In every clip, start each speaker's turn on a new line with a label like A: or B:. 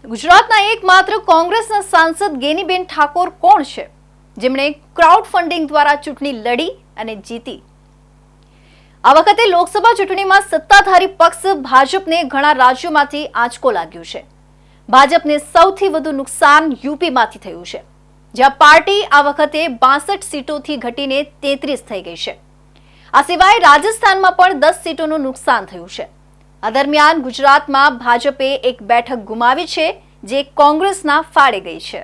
A: ગુજરાતના એકમાત્ર કોંગ્રેસના સાંસદ ગેનીબેન ઠાકોર કોણ છે, જેમણે ક્રાઉડ ફંડિંગ દ્વારા ચૂંટણી લડી અને જીતી? આ વખતે લોકસભા ચૂંટણીમાં સત્તાધારી પક્ષ ભાજપને ઘણા રાજ્યોમાંથી આંચકો લાગ્યો છે. ભાજપને સૌથી વધુ નુકસાન યુપીમાંથી થયું છે, જ્યાં પાર્ટી આ વખતે 62 સીટોથી ઘટીને 33 થઈ ગઈ છે. આ સિવાય રાજસ્થાનમાં પણ 10 સીટોનું નુકસાન થયું છે. આ દરમિયાન ગુજરાતમાં ભાજપે એક બેઠક ગુમાવી છે, જે કોંગ્રેસના ફાળે ગઈ છે.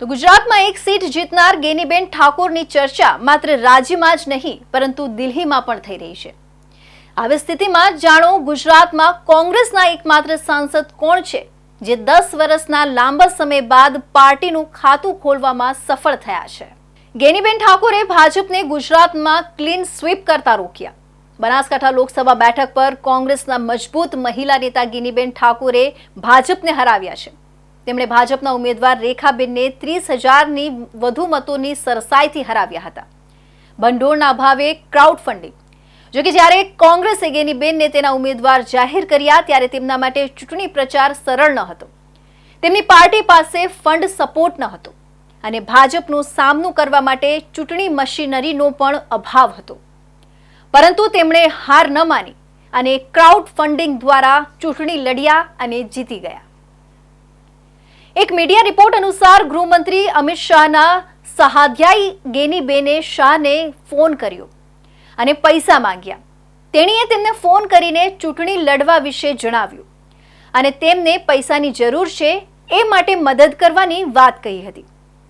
A: તો ગુજરાતમાં એક સીટ જીતનાર ગેનીબેન ઠાકોરની ચર્ચા માત્ર રાજ્યમાં જ નહીં પરંતુ દિલ્હીમાં પણ થઈ રહી છે. આવી સ્થિતિમાં જાણો ગુજરાતમાં કોંગ્રેસના એકમાત્ર સાંસદ કોણ છે, જે 10 વર્ષના લાંબા સમય બાદ પાર્ટીનું ખાતું ખોલવામાં સફળ થયા છે. ગેનીબેન ઠાકોરે ભાજપને ગુજરાતમાં ક્લીન સ્વીપ કરતા રોક્યા. બનાસકાંઠા લોકસભા બેઠક પર કોંગ્રેસના મજબૂત મહિલા નેતા ગેનીબેન ઠાકોરે ભાજપને હરાવ્યા છે. તેમણે ભાજપના ઉમેદવાર રેખાબેનને 30,000ની વધુ મતોની સરસાઈથી હરાવ્યા હતા. ભંડોળના અભાવે ક્રાઉડ ફંડિંગ. જોકે જ્યારે કોંગ્રેસે ગેનીબેનને તેના ઉમેદવાર જાહેર કર્યા ત્યારે તેમના માટે ચૂંટણી પ્રચાર સરળ ન હતો. તેમની પાર્ટી પાસે ફંડ સપોર્ટ ન હતો અને ભાજપનો સામનો કરવા માટે ચૂંટણી મશીનરીનો પણ અભાવ હતો. પરંતુ તેમણે હાર ન માની અને ક્રાઉડ ફંડિંગ દ્વારા ચૂંટણી લડ્યા અને જીતી ગયા. એક મીડિયા રિપોર્ટ અનુસાર ગૃહમંત્રી અમિત શાહના સહાધ્યાયી ગેનીબેને શાહને ફોન કર્યો અને પૈસા માંગ્યા. તેણીએ તેમને ફોન કરીને ચૂંટણી લડવા વિશે જણાવ્યું અને તેમને પૈસાની જરૂર છે એ માટે મદદ કરવાની વાત કહી હતી.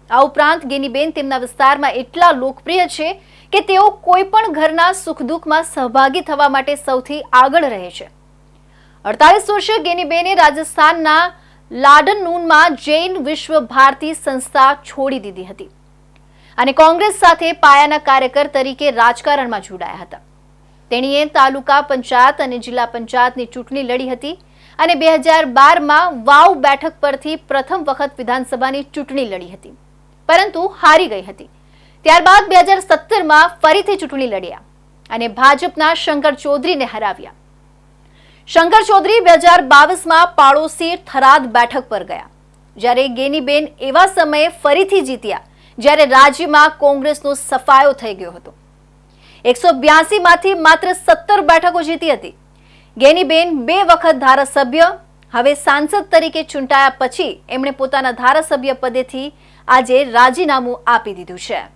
A: આ ઉપરાંત ગેનીબેન તેમના વિસ્તારમાં એટલા લોકપ્રિય છે કે તેઓ કોઈ પણ ઘરના સુખ દુઃખમાં સહભાગી થવા માટે સૌથી આગળ રહે છે. 48 વર્ષીય ગેનીબેને રાજસ્થાનના લાડનૂનમાં જૈન વિશ્વ ભારતી સંસ્થા છોડી દીધી હતી અને કોંગ્રેસ સાથે પાયાના કાર્યકર તરીકે રાજકારણમાં જોડાયા હતા. તેણીએ તાલુકા પંચાયત અને જિલ્લા પંચાયતની ચૂંટણી લડી હતી અને 2012માં વાવ બેઠક પરથી પ્રથમ વખત વિધાનસભાની ચૂંટણી લડી હતી, પરંતુ હારી ગઈ હતી. ત્યારબાદ 2017માં ફરીથી ચૂંટણી લડ્યા અને ભાજપના શંકર ચૌધરીને હરાવ્યા. શંકર ચૌધરી 2022માં પાડોશી થરાદ બેઠક પર ગયા, જ્યારે ગેનીબેન એવા સમયે ફરીથી જીત્યા જ્યારે રાજ્યમાં કોંગ્રેસનો સફાયો થઈ ગયો હતો. 182માંથી માત્ર 17 બેઠકો જીતી હતી. ગેનીબેન 2 વખત ધારાસભ્ય, હવે સાંસદ તરીકે ચૂંટાયા પછી એમણે પોતાના ધારાસભ્ય પદેથી આજે રાજીનામું આપી દીધું છે.